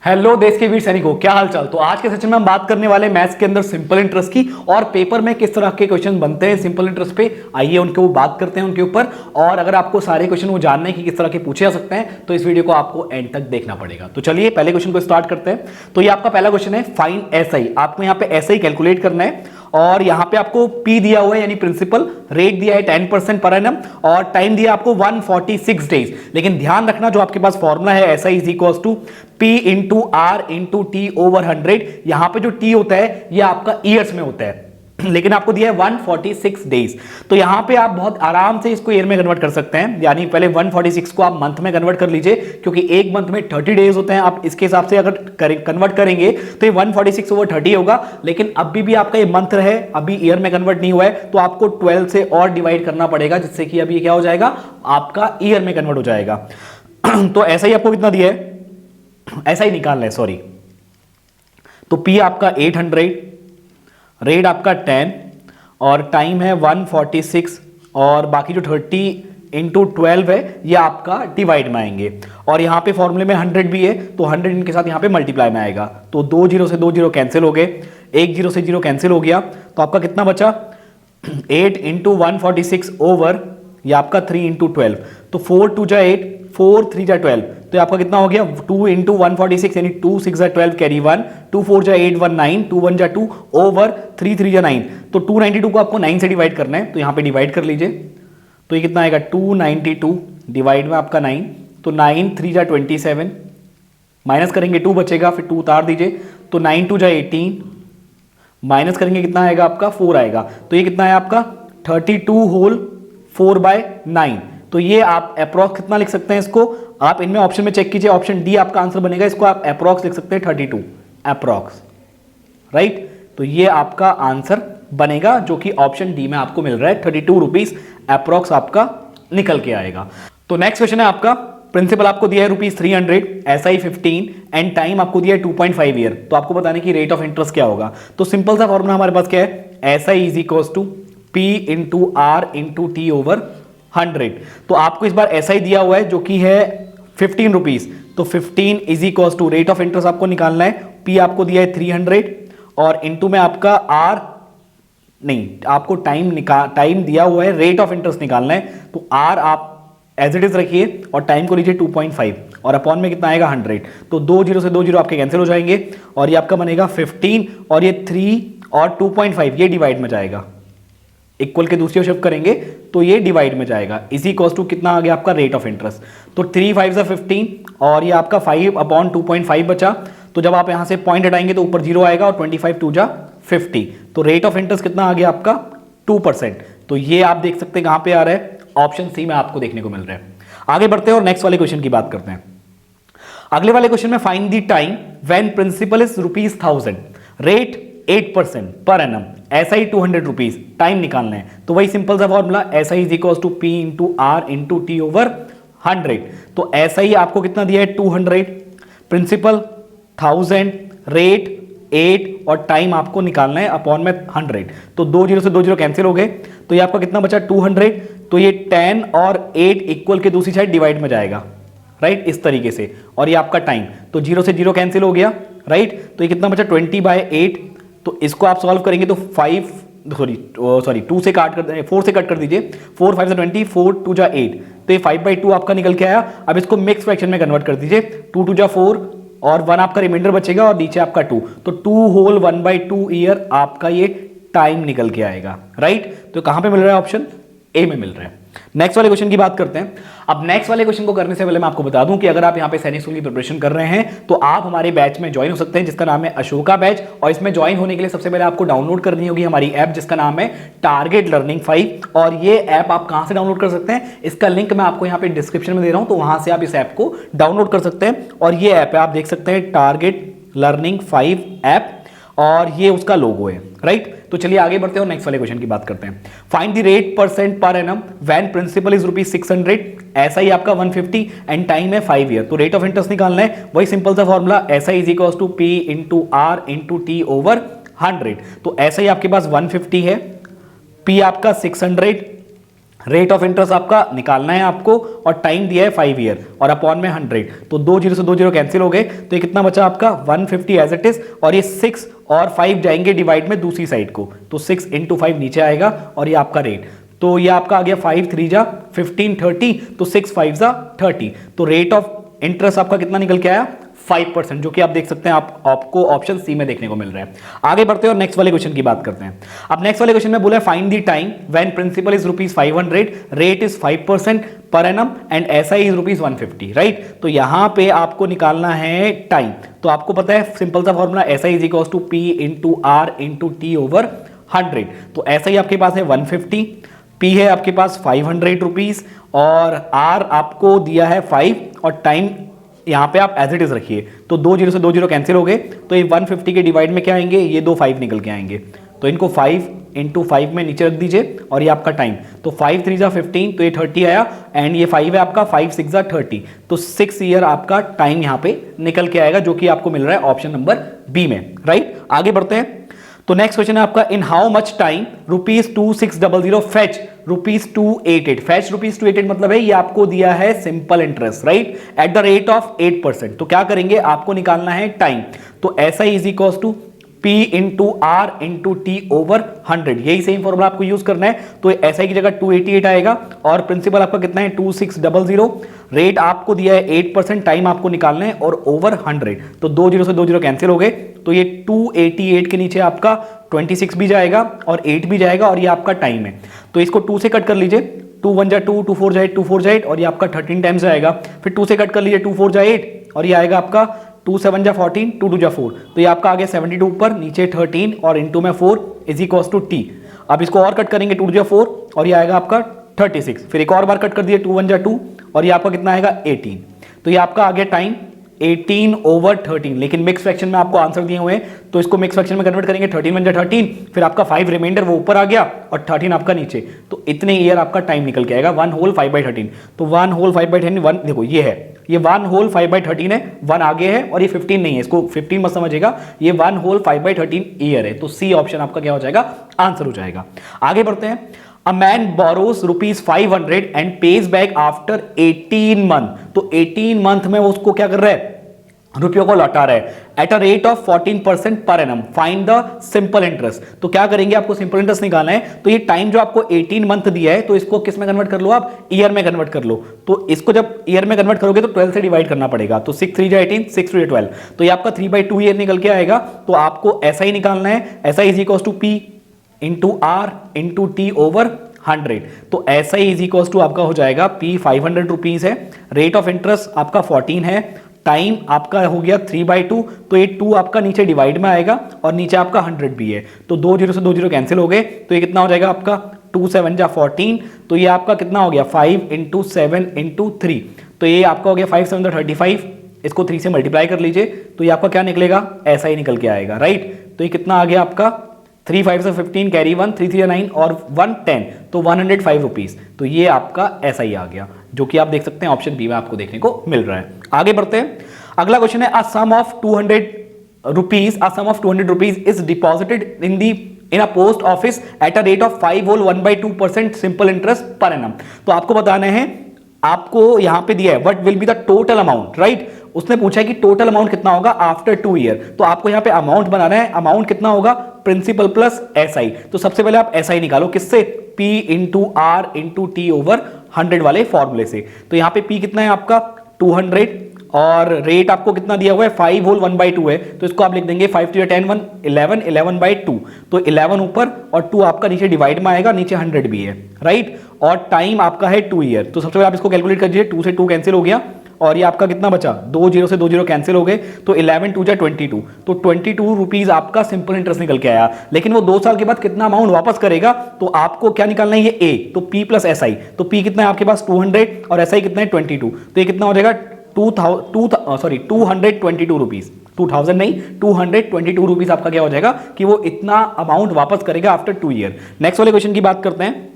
Hello देश के वीर सैनिकों, क्या हाल चाल। तो आज के सेशन में हम बात करने वाले मैथ्स के अंदर सिंपल इंटरेस्ट की और पेपर में किस तरह के क्वेश्चन बनते हैं सिंपल इंटरेस्ट पे। आइए उनके वो बात करते हैं उनके ऊपर। और अगर आपको सारे क्वेश्चन वो जानने की किस तरह के पूछे जा सकते हैं तो इस वीडियो को आपको एंड तक देखना पड़ेगा। तो चलिए पहले क्वेश्चन को स्टार्ट करते हैं। तो ये आपका पहला क्वेश्चन है, फाइंड एसआई। आपको यहाँ पे एसआई कैलकुलेट करना है और यहाँ पे आपको पी दिया हुआ है यानी प्रिंसिपल रेट दिया है 10% पर एनम और टाइम दिया आपको 146 डेज। लेकिन ध्यान रखना जो आपके पास फॉर्मूला है SI is equals to P into R into T over 100। यहां पे जो टी होता है ये आपका ईयर्स में होता है लेकिन आपको दिया है 146 डेज। तो यहां पे आप बहुत आराम से इसको ईयर में कन्वर्ट कर सकते हैं, यानी पहले 146 को आप मंथ में कन्वर्ट कर लीजिए क्योंकि एक मंथ में 30 डेज होते हैं। आप इसके हिसाब से अगर कन्वर्ट करेंगे तो ये 146 ओवर 30 होगा। लेकिन अभी भी आपका ये मंथ है, अभी ईयर में कन्वर्ट नहीं हुआ है, तो आपको 12 से और डिवाइड करना पड़ेगा जिससे कि अभी क्या हो जाएगा, आपका ईयर में कन्वर्ट हो जाएगा। तो ऐसा ही आपको कितना दिया है, ऐसा ही निकालना है, सॉरी। तो P आपका 800, रेट आपका 10 और टाइम है 146 और बाकी जो 30 इंटू 12 है ये आपका डिवाइड में आएंगे। और यहाँ पे फॉर्मूले में 100 भी है तो 100 इनके साथ यहाँ पे मल्टीप्लाई में आएगा। तो 2 जीरो से 2 जीरो कैंसिल हो गए, 1 जीरो से 0 कैंसिल हो गया। तो आपका कितना बचा, 8 इंटू 146 ओवर ये आपका 3 इंटू 12। तो 4 2 जा 8, 4 3 जा 12, तो ये आपका कितना हो गया 2 इंटू 146 यानी 2 6 जा 12 कैरी 1, 2 4 जा 8 1 9, 2 1 जा 2 ओवर 3 3 जा 9। तो 292 को आपको 9 से डिवाइड करना है तो यहाँ पे डिवाइड कर लीजिए। तो ये कितना आएगा 292 डिवाइड में आपका 9, तो 9 3 जा 27, माइनस करेंगे 2 बचेगा, फिर 2 उतार दीजिए। तो 9 2 जा 18, माइनस करेंगे कितना आएगा आपका 4 आएगा। तो ये कितना है आपका 32 होल 4/9। तो ये आप अप्रॉक्स कितना लिख सकते हैं इसको, आप इनमें ऑप्शन में चेक कीजिए, ऑप्शन डी आपका आंसर बनेगा। इसको आप अप्रॉक्स लिख सकते हैं 32 अप्रॉक्स, राइट। तो ये आपका आंसर बनेगा जो कि ऑप्शन डी में आपको मिल रहा है, 32 रुपीज अप्रॉक्स आपका निकल के आएगा। तो नेक्स्ट क्वेश्चन है आपका, प्रिंसिपल आपको दिया है ₹300, एसआई 15 एंड टाइम आपको दिया है 2.5 ईयर। तो आपको बताने की रेट ऑफ इंटरेस्ट क्या होगा। तो सिंपल सा फॉर्मूला हमारे पास क्या है, SI is equals to P into R into T over 100। तो आपको इस बार एसआई दिया हुआ है जो कि है 15 रुपीज। तो 15 is equals to rate of interest आपको निकालना है, पी आपको दिया है 300 और इंटू में आपका आर नहीं, आपको टाइम दिया हुआ है, रेट ऑफ इंटरेस्ट निकालना है। तो आर आप एज इट इज रखिए और टाइम को लीजिए 2.5 और अपॉन में कितना आएगा 100। तो 2 जीरो से 2 जीरो आपके कैंसिल हो जाएंगे और ये आपका बनेगा 15 और ये 3 और 2.5 ये डिवाइड में जाएगा, इक्वल के दूसरी ओर शिफ्ट करेंगे तो ये डिवाइड में जाएगा। इसी इक्वल्स टू कितना आ गया आपका रेट ऑफ इंटरेस्ट। तो 3 5 से 15 और ये आपका 5/2.5 बचा। तो जब आप यहां से पॉइंट हटाएंगे तो ऊपर 0 आएगा और 25 2 जा 50। तो रेट ऑफ इंटरेस्ट कितना आ गया आपका 2%। तो ये आप देख सकते हैं कहां पे आ रहा है, ऑप्शन सी में आपको देखने को मिल रहा है। आगे बढ़ते हैं और नेक्स्ट वाले क्वेश्चन की बात करते हैं। अगले वाले क्वेश्चन में find the time when principal is ₹1000, rate 8% per annum, SI 200 rupees, time निकालना है। तो वही सिंपल सा formula, SI is equals to P into R into T over 100। तो एसआई आपको कितना दिया है 200, प्रिंसिपल 1000, रेट 8 और टाइम आपको निकालना है अपॉन में 100। तो 2 जीरो से 2 जीरो कैंसिल हो गए तो ये आपका कितना बचा 200। तो ये 10 और 8 इक्वल के दूसरी साइड डिवाइड में जाएगा, राइट, इस तरीके से। और ये आपका टाइम, तो 0 से 0 कैंसिल हो गया, राइट। तो ये कितना बचा 20/8। तो इसको आप सॉल्व करेंगे तो 2 से काट कर 4 से कट कर दीजिए, 4 5 से 20, 4 2 जा 8। तो ये 5/2 आपका निकल के आया। अब इसको मिक्स फ्रैक्शन में कन्वर्ट कर दीजिए, 2 2 जा 4 और 1 आपका रिमाइंडर बचेगा और नीचे आपका 2। तो 2 होल 1/2 ईयर आपका ये टाइम निकल के आएगा, राइट। तो कहां पे मिल रहा है, ऑप्शन ए में मिल रहा है। नेक्स्ट वाले क्वेश्चन की बात करते हैं। अब नेक्स्ट वाले क्वेश्चन को करने से पहले मैं आपको बता दूं कि अगर आप यहां पे सैनिक स्कूल की प्रिपरेशन कर रहे हैं तो आप हमारे बैच में ज्वाइन हो सकते हैं जिसका नाम है अशोका बैच। और इसमें ज्वाइन होने के लिए सबसे पहले आपको डाउनलोड करनी होगी हमारी ऐप जिसका नाम है टारगेट लर्निंग 5। और ये ऐप आप कहां से डाउनलोड कर सकते हैं, इसका लिंक मैं आपको यहां पे डिस्क्रिप्शन में दे रहा हूं, तो वहां से आप इस ऐप को डाउनलोड कर सकते हैं। और ये ऐप है, आप देख सकते हैं टारगेट लर्निंग 5 ऐप और ये उसका लोगो है, राइट। तो चलिए आगे बढ़ते हैं और नेक्स्ट वाले क्वेश्चन की बात करते हैं। Find the rate % per annum when principal is ₹600, ऐसा ही आपका 150 एंड टाइम है 5 ईयर। तो रेट ऑफ इंटरेस्ट निकालना है, वही सिंपल सा formula, SI is equals to P into R into T over 100। तो ऐसा ही आपके पास 150 है, पी आपका 600 रेट ऑफ इंटरेस्ट आपका निकालना है आपको और टाइम दिया है 5 ईयर और अपॉन में 100, तो 2 जीरो से 2 जीरो कैंसिल हो गए, तो ये कितना बचा आपका 150 एज इट इज, और ये 6 और 5 जाएंगे डिवाइड में दूसरी साइड को, तो 6 इंटू 5 नीचे आएगा और ये आपका रेट, तो ये आपका आ गया 5 3 जा 15 30, तो 6 5 जा 30, तो रेट ऑफ इंटरेस्ट आपका कितना निकल के आया 5%, जो कि आप देख सकते हैं आपको ऑप्शन सी में देखने को मिल रहा है। आगे बढ़ते हैं और नेक्स्ट वाले क्वेश्चन की बात करते हैं। अब नेक्स्ट वाले क्वेश्चन में बोला find the time when principal is ₹500, rate is 5% per annum and SI is ₹150, right. तो यहां पे आपको निकालना है टाइम, तो आपको पता है सिंपल सा formula SI is equals to P into R into T over 100, तो एसआई आपके पास है 150, पी है आपके पास ₹500 और आर आपको दिया है 5 और टाइम यहां पे आप एज इट इज रखिए, तो 2 जीरो से 2 जीरो कैंसिल हो गए, तो ये 150 के डिवाइड में क्या आएंगे, ये 2 5 निकल के आएंगे, तो इनको 5 इंटू 5 में नीचे रख दीजिए और ये आपका टाइम, तो 5 3 जा 15, तो ये 30 आया एंड ये 5 है आपका 5 6 जा 30, तो 6 ईयर आपका टाइम यहां पे निकल के आएगा, जो कि आपको मिल रहा है ऑप्शन नंबर बी में, राइट। आगे बढ़ते हैं, तो नेक्स्ट क्वेश्चन है आपका in how much time ₹2600 fetch ₹288, fetch ₹288 मतलब है ये आपको दिया है simple interest, right, at the rate of 8%, तो क्या करेंगे आपको निकालना है टाइम, तो ऐसा is equals to P into R into T over 100, यही सेम फॉर्मूला आपको यूज करना है, तो ऐसा की जगह 288 आएगा और प्रिंसिपल आपका कितना है 2600, रेट आपको दिया है 8%, टाइम आपको निकालना है और ओवर 100, तो 2 जीरो से 2 जीरो कैंसिल हो गए, तो ये 288 के नीचे आपका 26 भी जाएगा और 8 भी जाएगा और ये आपका टाइम है, तो इसको 2 से कट कर लीजिए, 2 1 जा 2, 2 4 जा 8, 2 4 जा 8 और ये आपका 13 टाइम्स आएगा, फिर 2 से कट कर लीजिए, 2 4 जा 8 और ये आएगा आपका 2 7 जा 14, 2 2 जा 4, तो ये आपका आ गया 72 ऊपर, नीचे 13 और इंटू में 4 इज इक्वल्स टू टी। अब इसको और कट करेंगे, 2 2 जा 4 और ये आएगा आपका 36, फिर एक और बार कट कर दिए, 2 1 जा 2 और ये आपका कितना आएगा 18, तो ये आपका आ गया टाइम 18 ओवर 13, लेकिन मिक्स फ्रैक्शन में आपको आंसर दिए हुए हैं, तो इसको मिक्स फ्रैक्शन में कन्वर्ट करेंगे, 13 1 जा 13, फिर आपका 5 रिमाइंडर वो ऊपर आ गया और 13 आपका नीचे, तो इतने ईयर आपका टाइम निकल के आएगा 1 होल 5/13, तो 1 होल 5/13 1 देखो ये है, ये 1 होल 5/13 है, 1 आगे है और ये 15 नहीं है, इसको 15 मत समझिएगा, ये 1 होल 5/13 ईयर है, तो सी ऑप्शन आपका क्या हो जाएगा, आंसर हो जाएगा। आगे बढ़ते हैं, A man borrows ₹500 and pays back after 18 month, तो 18 मंथ में वो उसको क्या कर रहा है, रुपयों को लौटा रहा है eight a rate of 14% per annum, find the simple interest, तो क्या करेंगे आपको सिंपल इंटरेस्ट निकालना है, तो ये टाइम जो आपको 18 मंथ दिया है, तो इसको किस में कन्वर्ट कर लो आप, ईयर में कन्वर्ट कर लो, तो इसको जब ईयर में कन्वर्ट करोगे तो 12 से डिवाइड करना पड़ेगा, तो 6 3 जा 18, 6 2 जा 12, तो ये आपका 3/2 ईयर निकल के आएगा, तो आपको ऐसा ही निकालना है, ऐसा is equals to P into R into T over 100, तो ऐसा ही इज इक्वल्स टू आपका हो जाएगा पी 500 रुपीज है, रेट ऑफ इंटरेस्ट आपका 14 है, टाइम आपका हो गया 3/2, तो ये 2 आपका नीचे डिवाइड में आएगा और नीचे आपका 100 भी है, तो 2 जीरो से 2 जीरो कैंसिल हो गए, तो ये कितना हो जाएगा आपका 2 7 जा 14, तो ये आपका कितना हो गया 5 इंटू 7 इंटू 3, तो ये आपका हो गया 5 7 जा 35, इसको 3 से मल्टीप्लाई कर लीजिए, तो ये आपका क्या निकलेगा, ऐसा ही निकल के आएगा, राइट, तो ये कितना आ गया आपका 3 5 से 15 कैरी 1, 3 3 9 और 1 10, तो 105 रुपीज, तो ये आपका ऐसा ही आ गया, जो कि आप देख सकते हैं ऑप्शन बी में आपको देखने को मिल रहा है। आगे बढ़ते हैं, अगला क्वेश्चन है, a sum of 200 rupees is deposited in a post office at a rate of 5 whole 1/2% simple interest per annum, तो आपको बताना है, आपको यहां पे दिया है what will be the total amount, right, उसने पूछा है कि टोटल अमाउंट कितना होगा आफ्टर 2 ईयर, तो आपको यहां पे अमाउंट बनाना है, अमाउंट कितना होगा प्रिंसिपल प्लस एसआई, तो सबसे पहले आप एसआई निकालो, किससे, P into R into T over 100 वाले फॉर्मूले से, तो यहां पे पी कितना है आपका 200 और रेट आपको कितना दिया हुआ है 5 होल 1/2 है, तो इसको आप लिख देंगे 5 2 10 1 11 11/2, तो 11 ऊपर और 2 आपका नीचे डिवाइड में आएगा, नीचे 100 भी है, राइट, और टाइम आपका है 2 ईयर, तो सबसे पहले आप इसको कैलकुलेट कीजिए, 2 से 2 कैंसिल हो गया और ये आपका कितना बचा, 2 जीरो से 2 जीरो कैंसिल हो गए, तो 11 2 जा 22, तो 22 रुपीज आपका सिंपल इंटरेस्ट निकल के आया, लेकिन वो 2 साल के बाद कितना अमाउंट वापस करेगा, तो आपको क्या निकालना है, ये ए, तो पी प्लस एस आई, तो पी कितना है आपके पास 200 और एस आई कितना है 22, तो ये कितना हो जाएगा 222 रुपीज, 2000 नहीं 222 रुपीज आपका क्या हो जाएगा कि वो इतना अमाउंट वापस करेगा आफ्टर 2 ईयर। नेक्स्ट वाले क्वेश्चन की बात करते हैं,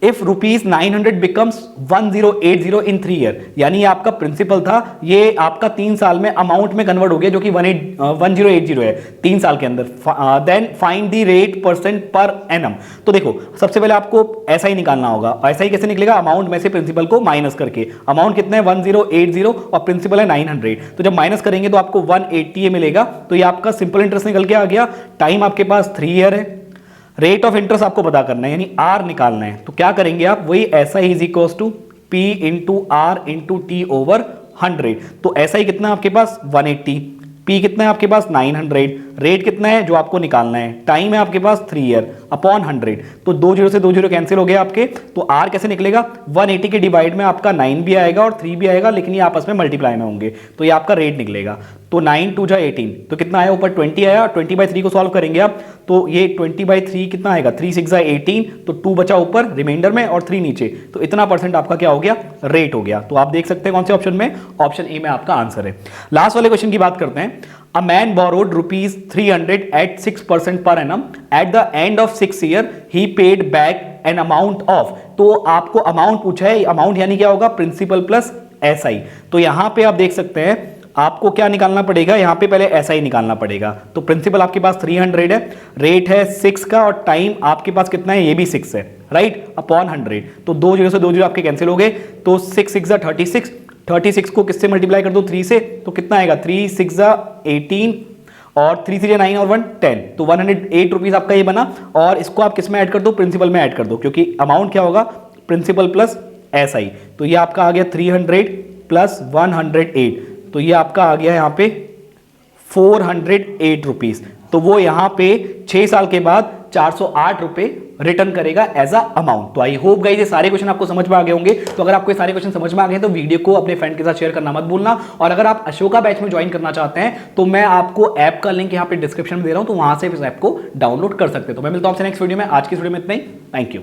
if rupees 900 becomes 1080 in 3 year, यानी आपका प्रिंसिपल था, ये आपका 3 साल में अमाउंट में कन्वर्ट हो गया जो कि 1080 है 3 साल के अंदर। Then find the rate percent per annum. तो देखो सबसे पहले आपको ऐसा ही निकालना होगा। ऐसा ही कैसे निकलेगा? अमाउंट में से प्रिंसिपल को माइनस करके। अमाउंट कितना है? 1080 और प्रिंसिपल है 900। तो जब माइनस करेंगे तो आपको 180 मिलेगा। तो ये आपका सिंपल इंटरेस्ट निकल के आ गया। टाइम आपके पास 3 ईयर है। रेट ऑफ इंटरेस्ट आपको पता करना है, यानी आर निकालना है। तो क्या करेंगे आप? वही ऐसा ही is equal to P into R into T over 100। तो ऐसा ही कितना आपके पास? 180। पी कितना है आपके पास? 900। रेट कितना है जो आपको निकालना है? टाइम है आपके पास 3 ईयर अपॉन 100। तो 2 जीरो से 2 जीरो कैंसिल हो गया आपके। तो आर कैसे निकलेगा? 180 के डिवाइड में आपका 9 भी आएगा और 3 भी आएगा, लेकिन ये आपस में मल्टीप्लाई में होंगे। तो ये आपका रेट निकलेगा। तो 9 2 जा 18, तो कितना आया ऊपर? 20 आया। 20/3 को सॉल्व करेंगे आप, तो ये 20/3 कितना आएगा? 3 6 जा 18, तो 2 बचा ऊपर रिमाइंडर में और 3 नीचे। तो इतना परसेंट आपका क्या हो गया? रेट हो गया। तो आप देख सकते हैं कौन से ऑप्शन में? ऑप्शन ए में आपका आंसर है। लास्ट वाले क्वेश्चन की बात करते हैं। A man borrowed rupees 300 at 6% per annum. At the end of 6 year, he paid back an amount of। तो आपको अमाउंट पूछा है। अमाउंट यानी क्या होगा? Principal plus SI। तो यहां पे आप देख सकते हैं आपको क्या निकालना पड़ेगा? यहां पे पहले SI निकालना पड़ेगा। तो प्रिंसिपल आपके पास 300 है, रेट है 6 का और टाइम आपके पास कितना है? ये भी 6 है, राइट, अपॉन 100। तो 2 जीरो से 2 जीरो आपके कैंसिल हो गए। तो 6 6 जा 36, 36 को किससे मल्टीप्लाई कर दो? 3 से। तो कितना आएगा? 3 6 जा 18 और 3 3 9 और 1 10। तो 108 रुपीज आपका ये बना। और इसको आप किस में ऐड कर दो? प्रिंसिपल में ऐड कर दो, क्योंकि अमाउंट क्या होगा? Principal plus SI। तो ये आपका आ गया 300 प्लस 108। तो ये आपका आ गया यहाँ पे 408 रुपीज। तो वो यहाँ पे 6 साल के बाद 408 रुपए रिटर्न करेगा एज अ अमाउंट। तो आई होप गाइस ये सारे क्वेश्चन आपको समझ में आ गए होंगे। तो अगर आपको ये सारे क्वेश्चन समझ में आ गए तो वीडियो को अपने फ्रेंड के साथ शेयर करना मत भूलना। और अगर आप अशोका बैच में ज्वाइन करना चाहते हैं तो मैं आपको ऐप का लिंक यहाँ पे डिस्क्रिप्शन में दे रहा हूं, तो वहां से इस ऐप को डाउनलोड कर सकते हैं। तो मैं मिलता हूं आपसे नेक्स्ट वीडियो में। आज की वीडियो में इतना ही। Thank you.